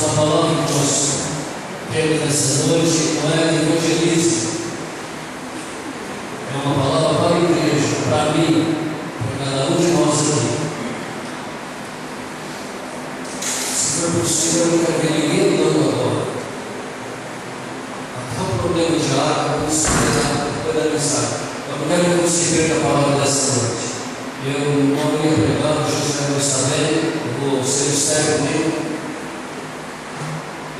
Irmãos, a palavra que nós temos nessa noite não é evangelismo, é uma palavra para a igreja, para mim, para cada um de nós aqui. Se for possível, eu não quero ver ninguém andando agora. Até o problema de água, eu vou dar mensagem. Eu não quero que você perca a palavra dessa noite. Eu não ia pregar, o Jesus já não está bem, eu vou ser sério comigo.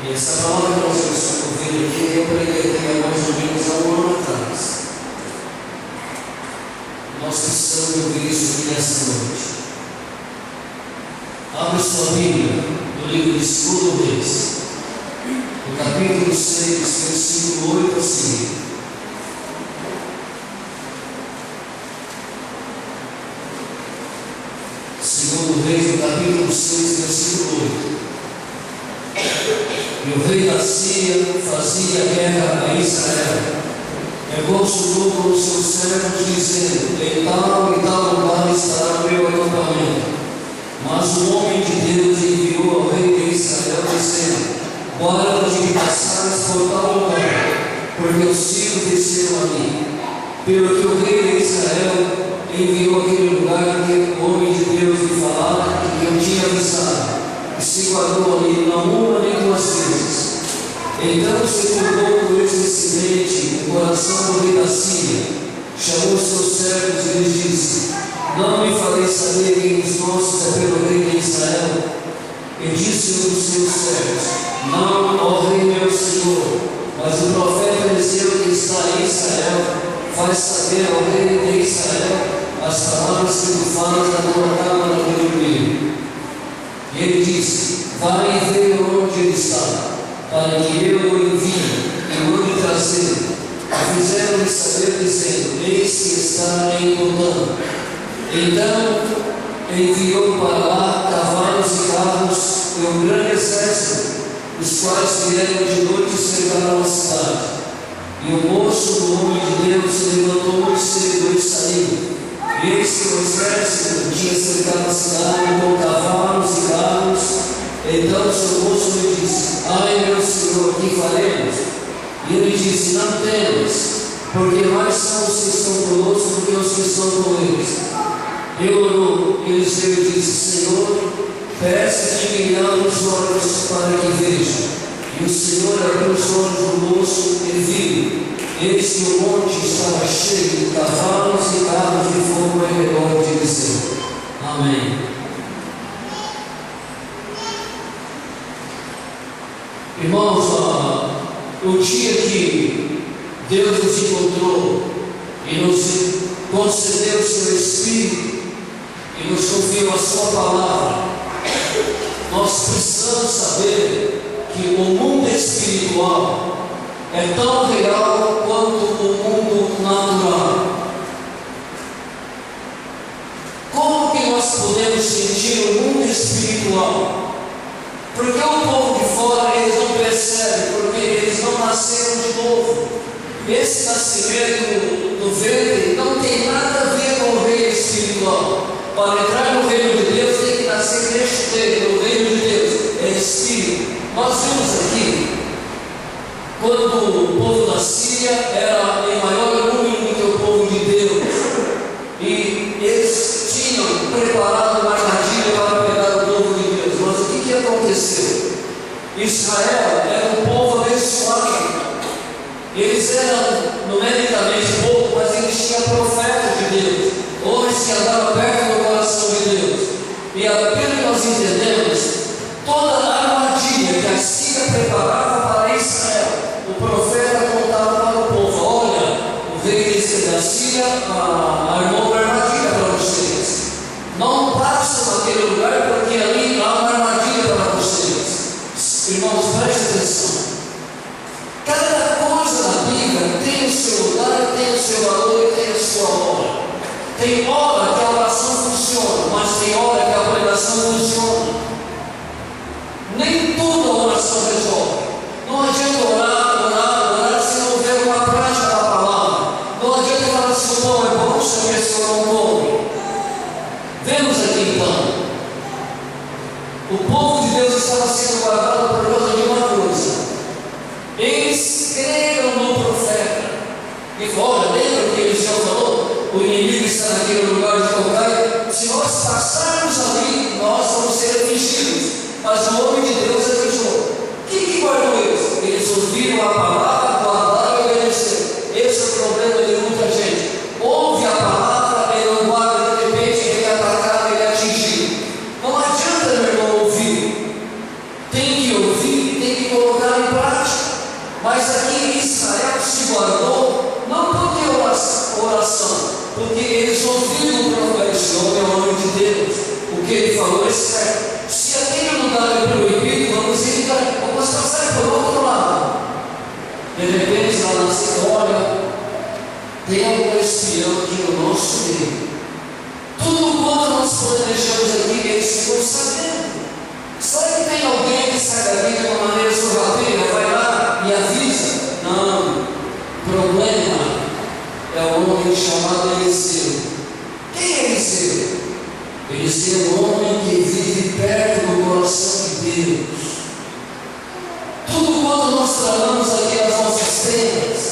E essa palavra que nós estamos ouvindo aqui, eu preguei aqui há mais ou menos há um ano atrás. Nós precisamos ouvir isso aqui nessa noite. Abre sua Bíblia no livro de 2 Reis, no capítulo 6, versículo 8 a seguir. 2 Reis, no capítulo 6, versículo 8. E o rei da Síria fazia guerra a Israel. Consultou com os seus servos, dizendo: em tal e tal lugar estará o meu acampamento. Mas o homem de Deus enviou ao rei de Israel, dizendo: guarda de passares por tal lugar, porque os sírios desceram ali. Pelo que o rei de Israel enviou aquele lugar que o homem de Deus lhe falara, que eu tinha avisado, e se guardou ali não uma nem duas vezes. Então se tornou por este incidente o coração do rei da Síria, chamou os seus servos e lhes disse: não me farei saber quem dos nossos é pelo rei de Israel? E disse um dos seus servos: não, ó rei meu senhor, mas o profeta Eliseu que está em Israel faz saber ao rei de Israel as palavras que tu falas da tua câmara de dormir. E ele disse: vai e vê onde ele está, para que eu o envie e mande trazer. E fizeram-lhe saber, dizendo: eis que está em Dotã. Então enviou para lá cavalos e carros e um grande exército, os quais vieram de noite e cercaram a cidade. E o moço do homem de Deus se levantou muito cedo e saiu. E eis que o exército tinha cercado a cidade com cavalos e carros. Então o seu moço lhe disse: ai meu senhor, que faremos? E ele disse: não temas, porque mais são os que estão conosco do que os que estão com eles. E orou, e Eliseu disse: Senhor, peça-te que abra os olhos para que veja. E o Senhor abriu os olhos do moço e viu. Eis que o monte estava cheio de cavalos e carros de fogo em redor de Eliseu. Amém. Irmãos, o dia que Deus nos encontrou e nos concedeu o seu Espírito e nos confiou a sua palavra, nós precisamos saber que o mundo espiritual é tão real quanto o mundo natural. Como que nós podemos sentir o mundo espiritual? Porque o povo de fora, eles não percebem, porque eles não nasceram de novo. Esse nascimento do ventre não tem nada a ver com o reino espiritual. Para entrar no reino de Deus, tem que nascer deste reino. O reino de Deus é espírito. Nós vimos aqui, quando o povo da Síria era em maior número do que o povo de Deus, e eles tinham preparado uma armadilha para pegar o povo de Deus. Mas o que aconteceu? Israel era um povo abençoado. Eles eram numericamente pouco, mas eles tinham profetas de Deus, homens que andavam perto do coração de Deus. E pelo que nós entendemos, toda a armadilha que a Síria preparava para Israel, o profeta contava para o povo: olha, o rei da Síria armou uma armadilha para vocês. Não passem naquele lugar, porque ali há uma armadilha para vocês. Irmãos, prestem atenção. Cada coisa na Bíblia tem o seu lugar, tem o seu valor e tem a sua hora. Tem hora que a oração funciona, mas tem hora que a pregação funciona. Nem tudo a oração resolve. Não adianta orar se não houver uma prática da palavra. Não adianta falar se o pão é bom se a pessoa não come. Vemos aqui então, o povo de Deus estava sendo guardado por está naquele lugar de tocar, se nós passarmos ali, nós vamos ser atingidos. Mas o homem de Deus avisou. Que guardou eles? Eles ouviram a palavra, guardaram e obedeceram. Esse é o problema de muita gente. Ouve a palavra e não guarda, de repente ele é atacado, ele é atingido. Não adianta, meu irmão, ouvir. Tem que ouvir, tem que colocar em prática. Mas aqui Israel se guardou, não porque oração, porque eles ouviram o profeta. Esse homem é o homem de Deus. O que ele falou é certo. Se aquele lugar é proibido, vamos evitar, vamos passar para o outro lado. De repente, lá na Sidônia, tem algum espião aqui no nosso meio. Tudo quanto nós planejamos aqui, eles ficam sabendo. Sabe que tem alguém que sai daqui de uma maneira sorrateira, vai lá e avisa? Não. Problema é o homem chamado Eliseu. Quem é Eliseu? Eliseu é o homem que vive perto do coração de Deus. Tudo quanto nós tratamos aqui nas nossas tendas,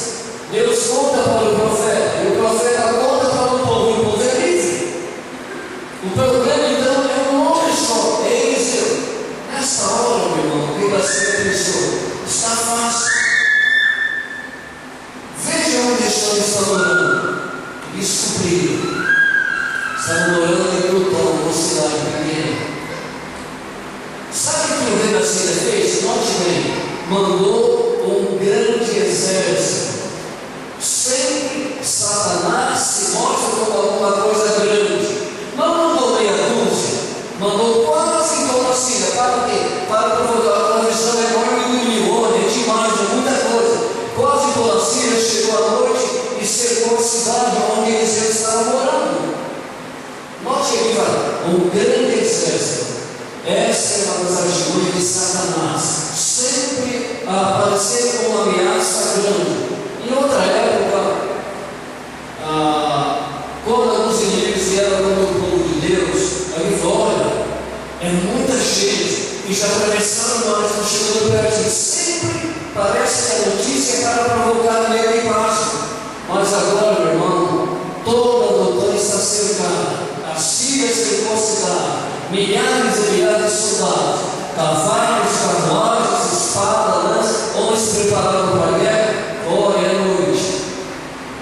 Deus conta para o profeta, e o profeta conta para o povo, e o povo é livre. O problema então é um homem só, é Eliseu. Nessa hora, meu irmão, que você pensou, está fácil. Veja onde estamos orando. Isso cumprido. Estamos orando em Plutão, uma cidade pequena. Sabe o que o rei da Síria fez? Note bem, mandou um grande exército. Sempre Satanás se mostra como alguma coisa grande. Não mandou meia dúzia, mandou quase toda a Síria. Para quê? Para provocar uma visão enorme do inimigo. É demais, é muita coisa. Quase toda a Síria chegou à noite e cercou a cidade onde eles estavam morando. Note aqui, um grande exército. Essa é uma das artimanhas de Satanás. Sempre aparecer como uma ameaça grande. Em outra época, quando alguns inimigos vieram contra o povo de Deus, ele falou: olha, é muita gente e já atravessaram nós, estão chegando perto. Sempre parece que a notícia é para provocar medo e paz. Mas agora, meu irmão, toda a doutrina está cercada. A Síria cercou a cidade, milhares e milhares de soldados, cavalos, carruagens, espada, lança, homens preparados para a guerra. Ora, é noite.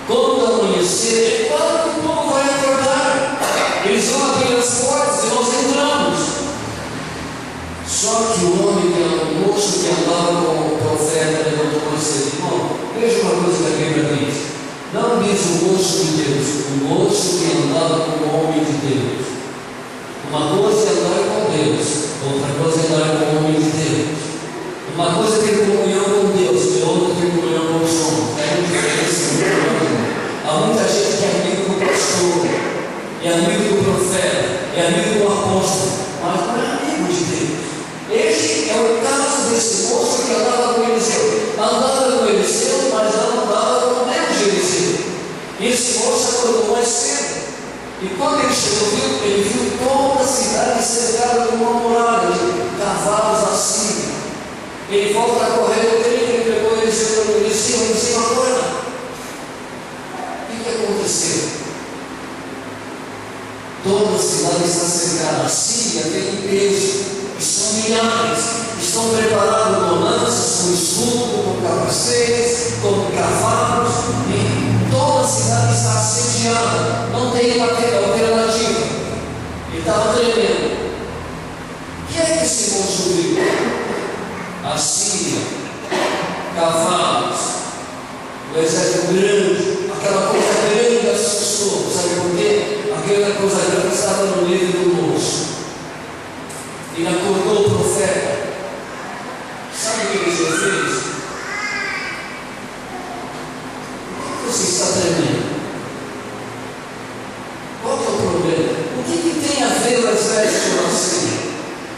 Quando amanhecer, é claro que o povo vai acordar. Eles vão abrir as portas e nós entramos. Só que o homem, o moço que andava com o profeta, levantou e disse: irmão, veja uma coisa que a Bíblia diz. Não diz o moço de Deus, o moço que andava com o homem de Deus. Uma coisa é andar com Deus, outra coisa é andar com o homem de Deus. Uma coisa é ter comunhão com Deus, e outra é ter comunhão com os homens. É uma diferença muito grande. Há muita gente que é amigo do pastor, é amigo do profeta, é amigo do apóstolo, mas não é amigo de Deus. Este é o caso desse moço que andava com Eliseu. Andava com Eliseu, mas não andava com Deus de Eliseu. Esse moço acordou mais cedo. E quando ele chegou, ele viu toda a cidade cercada com uma muralha de cavalos assim. Ele volta a correr, ele pegou Eliseu para Eliseu, acorda. O que aconteceu? Toda a cidade está cercada. A Síria tem peso. E são milhares, estão preparados com lanças, com escudo, com capacetes, com cavalos, e toda a cidade está assediada, não tem alternativa. Ele estava tremendo. O que é que esse moço viu? A Síria, cavalos, o exército grande, aquela coisa grande assustou. Sabe por quê? Aquela coisa grande estava no nível do moço. Ele acordou o profeta. Sabe o que ele fez? Por que você está tremendo? Qual é o problema? O que tem a ver o exército com a Síria?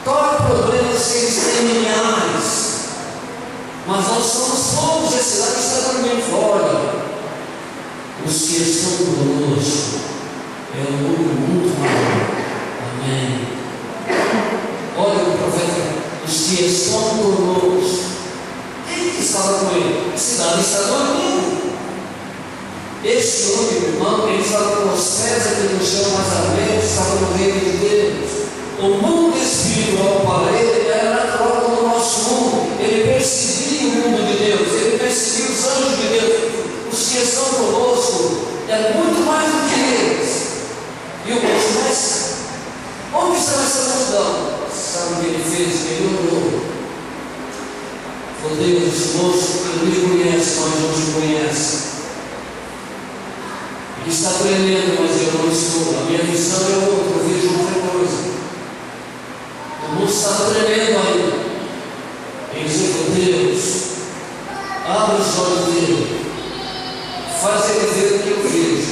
Qual é o problema se eles têm milhares? Mas nós somos poucos, esse lado está dormindo fora. Os que estão conosco é um número muito maior. Amém. Olha o profeta, os que estão conosco. Quem que estava com ele? A cidade está dormindo. Este homem, meu irmão, ele estava com os pés Nazareno estava no reino de Deus. O mundo espiritual para ele era natural como o nosso mundo. Ele percebia o mundo de Deus, ele percebia os anjos de Deus, os que estão conosco, é muito mais do que eles. E o moço, mas onde está essa multidão? Sabe o que ele fez? Ele orou. Falou: Deus, esse moço, ele me conhece, mas não te conhece. Ele está tremendo, mas eu não estou. A minha visão é outra, eu vejo outra coisa. O moço está tremendo ainda. Ele disse: Deus, abre os olhos dele, faz ele ver o que eu vejo,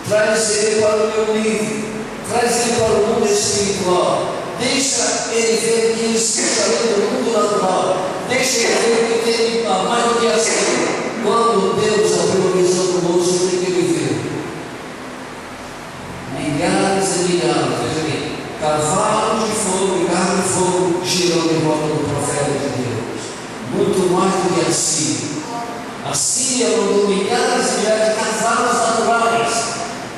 traz ele para o meu nível, traz ele para o mundo espiritual, deixa ele ver que ele está além do mundo natural, deixa ele ver que tem mais do que assim. Quando Deus abriu a visão do moço, o que ele viu? Milhares e milhares, veja aqui, cavalos de fogo e carros de fogo girando em volta do profeta de Deus. Muito mais do que assim. A Síria mandou milhares e milhares de cavalos naturais.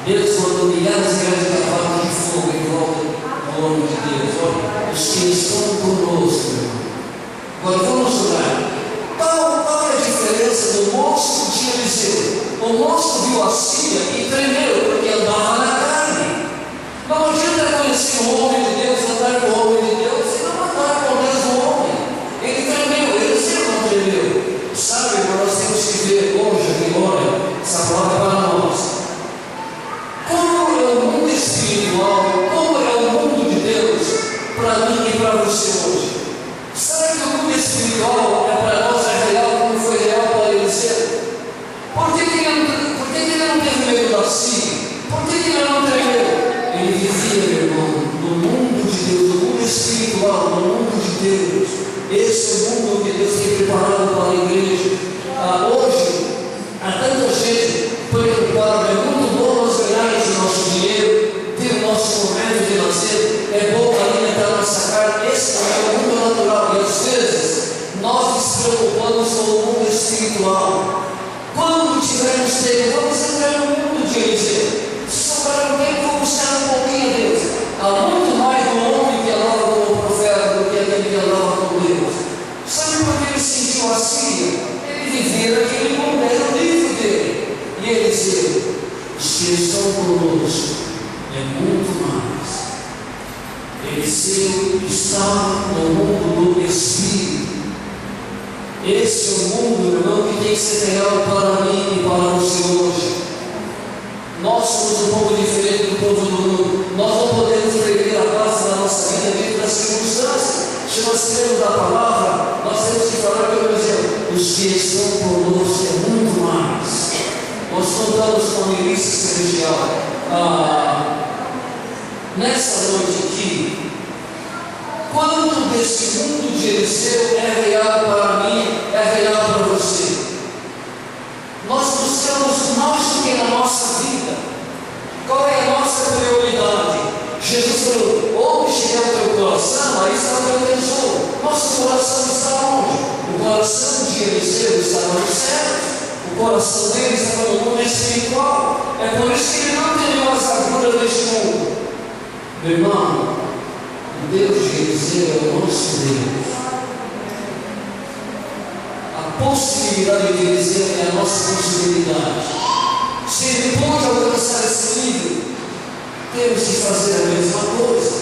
Deus mandou milhares e milhares de cavalos de fogo em volta do homem de Deus. Olha, os que estão conosco, irmão. Agora vamos orar. Qual é a diferença do moço de Eliseu? O moço viu a Síria e tremeu, porque andava na carne. Não adianta conhecer o homem de Deus, andar com o homem de Deus e não andar com Deus o homem. Ele tremeu, Eliseu não tremeu. Sabe, nós temos que ver hoje, aqui, olha, essa palavra para nós. Como é o mundo espiritual, como é o mundo de Deus para mim e para você hoje? Será que o mundo espiritual é para nós real como foi real para Eliseu? Por que ele não teve medo da Síria? Por que ele não tremeu? Ele vivia, meu irmão, no mundo de Deus, no mundo espiritual, no mundo de Deus. Esse é o mundo que Deus tem preparado para a igreja. Hoje, há tanta gente preocupada, é muito bom nós ganharmos o nosso dinheiro, ter o nosso momento de nascer, é bom alimentar nossa carne. Esse é o mundo natural. E às vezes, nós nos preocupamos com o mundo espiritual. Quando tivermos tempo, vamos entrar no mundo de Eliseu. Se sobrar um tempo, vou buscar um pouquinho a Deus. Há muito mais do homem que andava como profeta do que aquele que andava com Deus. Sabe por que ele sentiu a Síria? Ele vivia naquele mundo, era o livro dele. E Eliseu, os que estão conosco, é muito mais. Eliseu está no mundo do Espírito. Esse é o mundo, irmão, que tem que ser real para mim e para você hoje. Nós somos um pouco diferente do povo do mundo. Nós não podemos perder a base da nossa vida dentro das circunstâncias. Se nós temos a palavra, nós temos que falar pelo exemplo. Os que estão conosco é muito mais. Nós contamos com a milícia celestial. Nessa noite aqui, quanto desse mundo de Eliseu é real para mim, é real para você? Nós buscamos mais do que na nossa vida. Qual é a nossa prioridade? Jesus falou: onde chegar o teu coração, aí está o teu tesouro. Nosso coração está onde? O coração de Eliseu estava no céu. O coração dele estava no mundo espiritual. É por isso que ele não tem as agruras deste mundo. Meu irmão, o Deus de Eliseu é o nosso Deus. A possibilidade de Eliseu é a nossa possibilidade. Se ele pode alcançar esse nível, temos que fazer a mesma coisa.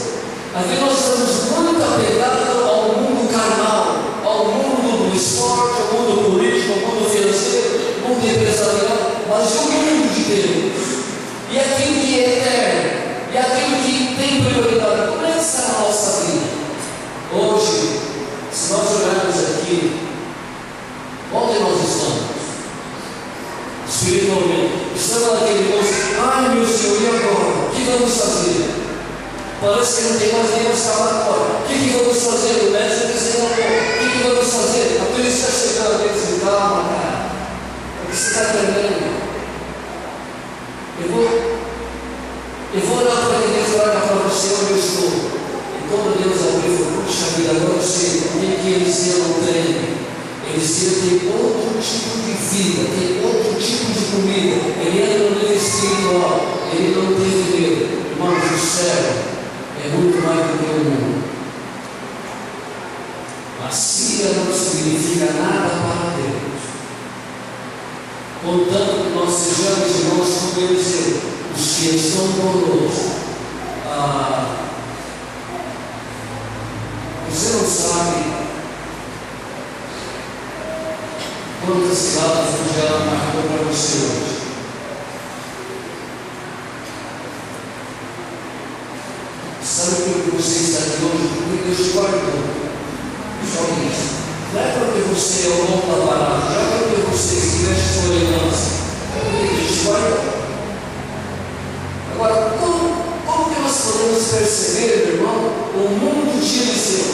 Aqui nós estamos muito apegados ao mundo carnal, ao mundo do esporte, ao mundo político, ao mundo financeiro, ao mundo empresarial, mas o mundo de Deus, e aquilo que é eterno, e aquilo que tem prioridade. Como é que está a nossa vida? Hoje, se nós olharmos aqui, onde nós estamos? Espiritualmente. Estamos naquele moço: ai meu Senhor, e agora? O que vamos fazer? Parece que não tem mais nem escapatória. O que vamos fazer? O médico dizendo: o que vamos fazer? A polícia está chegando, ele diz: calma, cara, porque você está tremendo. Eu vou olhar para Deus, olhar para você onde eu estou. E quando Deus abriu, falou: puxa vida, agora eu sei por que Eliseu não treme. Eliseu tem outro tipo de vida, tem outro tipo de comida. Ele entra no nível espiritual, ele não teve medo. Irmãos, o mundo. A Síria não significa nada para Deus. Contanto que nós sejamos irmãos, como eu dizer, os que estão conosco. Você não sabe quantas ciladas o Evangelho marcou para você hoje. Sabe por que você está aqui hoje? Porque Deus te guardou. Só isso. Não é porque você é o dono da parada, não é porque você estivesse com elegância. É porque Deus te guardou. Agora, como que nós podemos perceber, meu irmão, o mundo de Eliseu?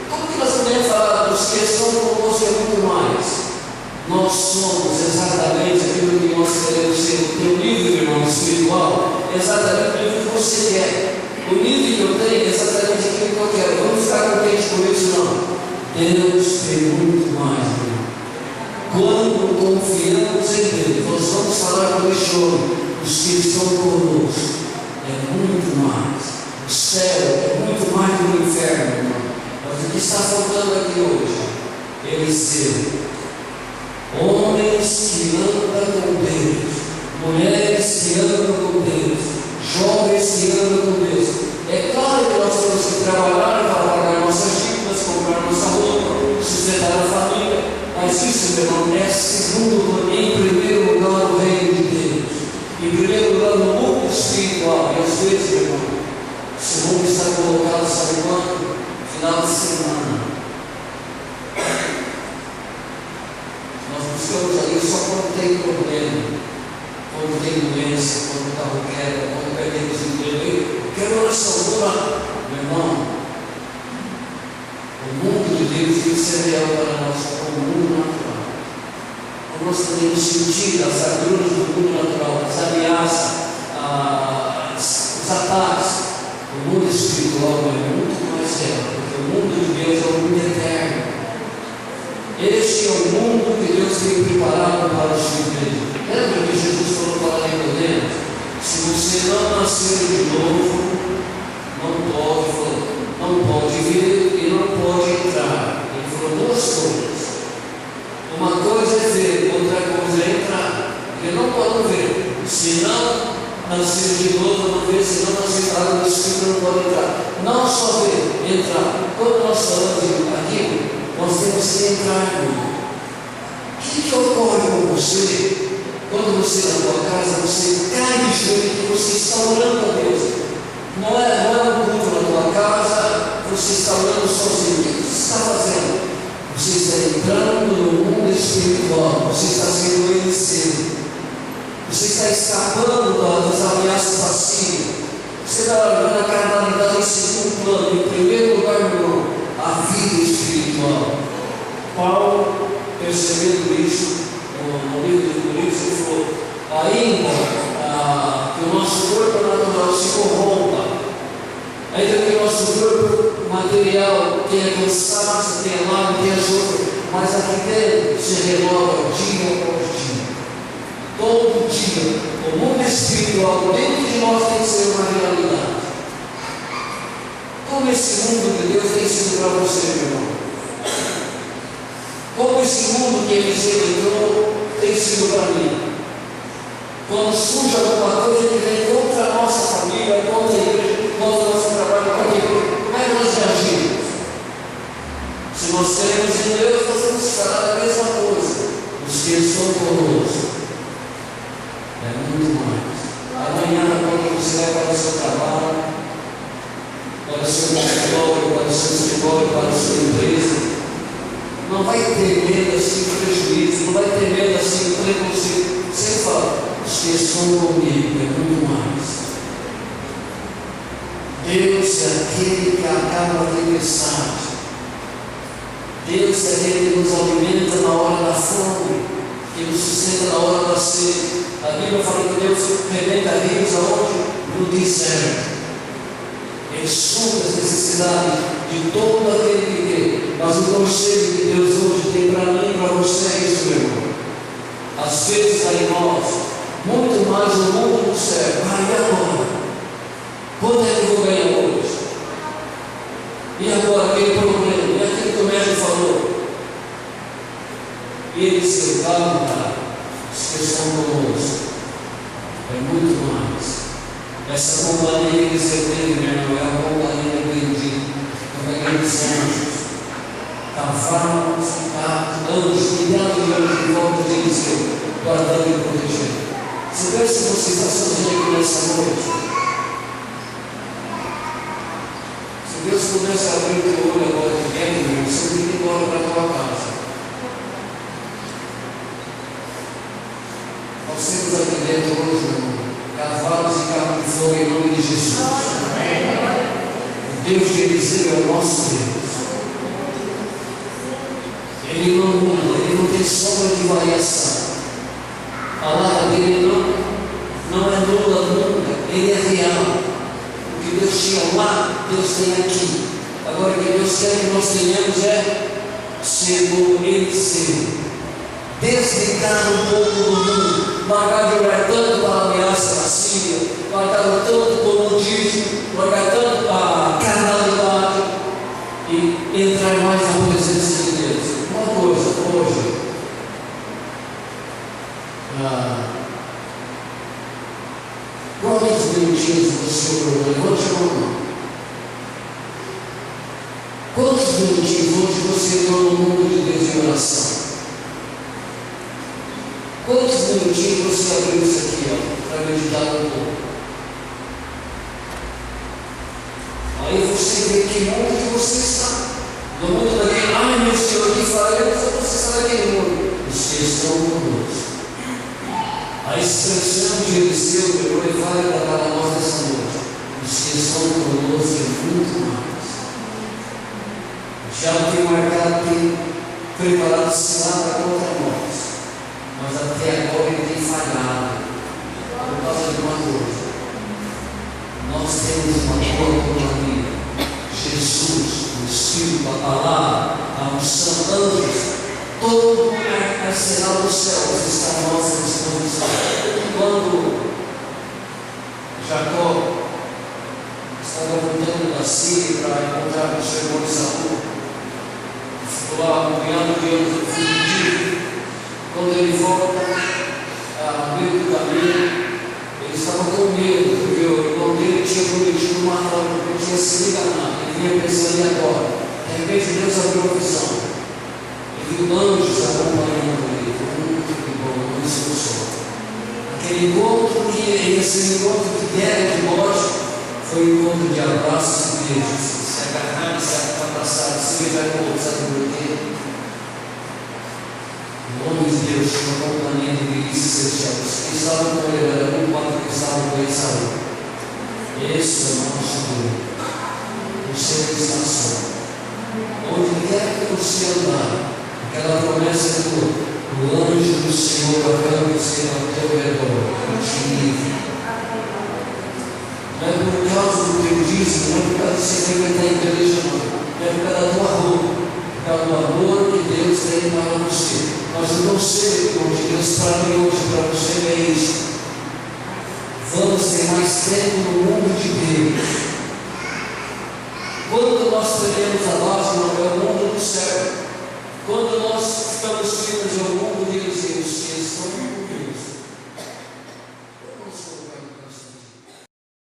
Como que nós podemos falar dos que estão conosco e muito mais? Nós somos exatamente aquilo que nós queremos ser. O teu nível, irmão, espiritual, é exatamente aquilo que você quer. O nível que eu tenho é exatamente aquilo que eu quero. Vamos ficar contentes com isso, não. Deus tem muito mais, irmão. Quando confiamos em Deus, nós vamos falar com este homem, os que estão conosco. É muito mais. O céu é muito mais do que o inferno, irmão. Mas o que está faltando aqui hoje? Eliseu. Homens que andam com Deus, mulheres que andam com Deus, jovens que andam com Deus. É claro que nós temos que trabalhar para pagar nossas dívidas, comprar nossa roupa, sustentar a família, mas isso, meu irmão, é segundo, em primeiro lugar, o reino de Deus. Em primeiro lugar, no mundo espiritual. E às vezes, meu irmão, esse mundo está colocado, sabe quando? Final de semana. Nós buscamos ali só quando tem problema, quando tem doença, quando o carro quebra, quando perdemos emprego. Quero oração pura, meu irmão. O mundo de Deus tem que ser real para nós, como o mundo natural. Como nós podemos sentir as agruras do mundo natural, as ameaças, os ataques. O mundo espiritual é muito mais real, porque o mundo de Deus é o mundo eterno. Este é o mundo que Deus tem preparado para os filhos dele. Lembra que Jesus falou para Nicodemo? Se você não nascer de novo, não pode ver e não pode entrar. Ele falou duas coisas. Uma coisa é ver, outra coisa é entrar. Porque não pode ver. Se não nascer de novo, não ver. Se não nascer água do Espírito, não pode entrar. Não só ver, entrar. Quando nós falamos aqui, nós temos que entrar, irmão. O que ocorre com você? Quando você na tua casa, você cai de joelho que você está orando a Deus. Não é um culto na tua casa, você está orando sozinho. O que você está fazendo? Você está entrando no mundo espiritual, você está sendo Eliseu. Você está escapando das ameaças passivas. Você está olhando a carnalidade em segundo plano. Em primeiro lugar, meu irmão, a vida espiritual. Paulo, percebendo isso, no livro de Coríntios, ele falou: ainda que o nosso corpo natural se corrompa, ainda que o nosso corpo material tenha cansaço, tenha lábio, tenha sofro, mas aqui dentro se renova dia após dia. Todo dia, o mundo espiritual dentro de nós tem que ser uma realidade. Como esse mundo de Deus tem sido para você, meu irmão? Como esse mundo que Eliseu entrou tem sido para mim? Quando surge alguma coisa que vem contra a nossa família, contra a igreja, contra o nosso trabalho, como é que nós reagimos? Se nós queremos em Deus, nós temos que falar a mesma coisa. Os que estão conosco. É muito mais. Amanhã, quando você vai para o seu trabalho, para o seu consultório, para o seu escritório, para a sua empresa, não vai ter medo assim de prejuízo, não vai ter medo assim de preconceito. Você fala: os que estão comigo é muito mais. Deus é aquele que acaba a tempestade. Deus é aquele que nos alimenta na hora da fome, que nos sustenta na hora da sede. A Bíblia fala que Deus rebenta rios aonde? No deserto. Ele supre as necessidades de todo aquele que crê. Mas o conselho que Deus hoje tem para mim e para você é isso, meu irmão. Às vezes aí nós, muito mais o mundo do céu. E agora? Quanto é que eu vou ganhar hoje? E agora aquele problema, e aquilo que o médico falou. E ele disse: calma, cara, vocês estão conosco. É muito mais. Essa companhia que você tem, meu irmão, é a companhia bendita. Grandes anjos, cavalos, anjos, milhares de anjos em volta de Eliseu, guardando e protegendo. Você vê se você está sozinho aqui nessa noite. Se Deus pudesse abrir o teu olho agora de guerra, você tem que ir embora para a tua casa. Nós temos aqui dentro hoje, irmão, cavalos e carros de fogo em nome de Jesus. Deus de Eliseu é o nosso Deus. Ele não muda, ele não tem sombra de variação. A palavra dele não é nula, nunca, ele é real. O que Deus tinha lá, Deus tem aqui. Agora o que Deus quer que nós tenhamos é ser como Eliseu. Desligar um pouco do mundo, largar de olhar tanto para a ameaça da Síria, largar tanto para o mundismo, largar tanto para a carnalidade e entrar mais na presença de Deus. Uma coisa, hoje, quantos minutinhos você orou? Levante a mão. Quantos minutinhos hoje você entrou no mundo de Deus em oração? Quantos minutinhos você abriu isso aqui, para meditar um pouco? Aí você vê que mundo que você está. No mundo daquele, ai meu Senhor, que falei, você está naquele mundo. Os que estão conosco. A expressão de Eliseu pegou e vai para nós nessa noite. Os que estão conosco é muito mais. Já tem marcado, tem preparado cilada contra nós. Mas até agora ele tem falhado por causa de uma coisa. Nós temos uma boa companhia. Jesus, o Espírito, a palavra, a unção, anjos, todo o arsenal dos céus está à nossa disposição. Quando Jacó estava voltando da Síria para encontrar com o seu irmão Esaú, ficou lá acompanhado de anos do fugitivo. Quando ele volta a meio do caminho, ele estava com medo, porque o irmão dele tinha prometido matar, porque tinha sido enganado. Ele vinha pensando em agora. De repente Deus abriu a visão. Ele viu anjos acompanhando ele. Que bom, não expulsou. Aquele encontro que ia ser um encontro de guerra de morte, foi um encontro de abraços e beijos. Se agarrar, se abraçar, se beijar com o outro, sabe por quê? O homem de Deus tinha uma companhia de milícias celestiais. Quem estava com ele era um quanto que estava com Esaú. Esse é o nosso Deus. O Senhor está só. Onde quer que você andar, aquela promessa é tua. O anjo do Senhor acampa-se ao teu redor, e te livre. Não é por causa do teu dízimo, não é por causa de você frequentar a igreja, não. É por causa da tua roupa, por causa do amor que Deus tem para você. Mas eu não sei o que Deus para mim hoje, para você é isso. Vamos ter mais tempo no mundo de Deus. Quando nós teremos a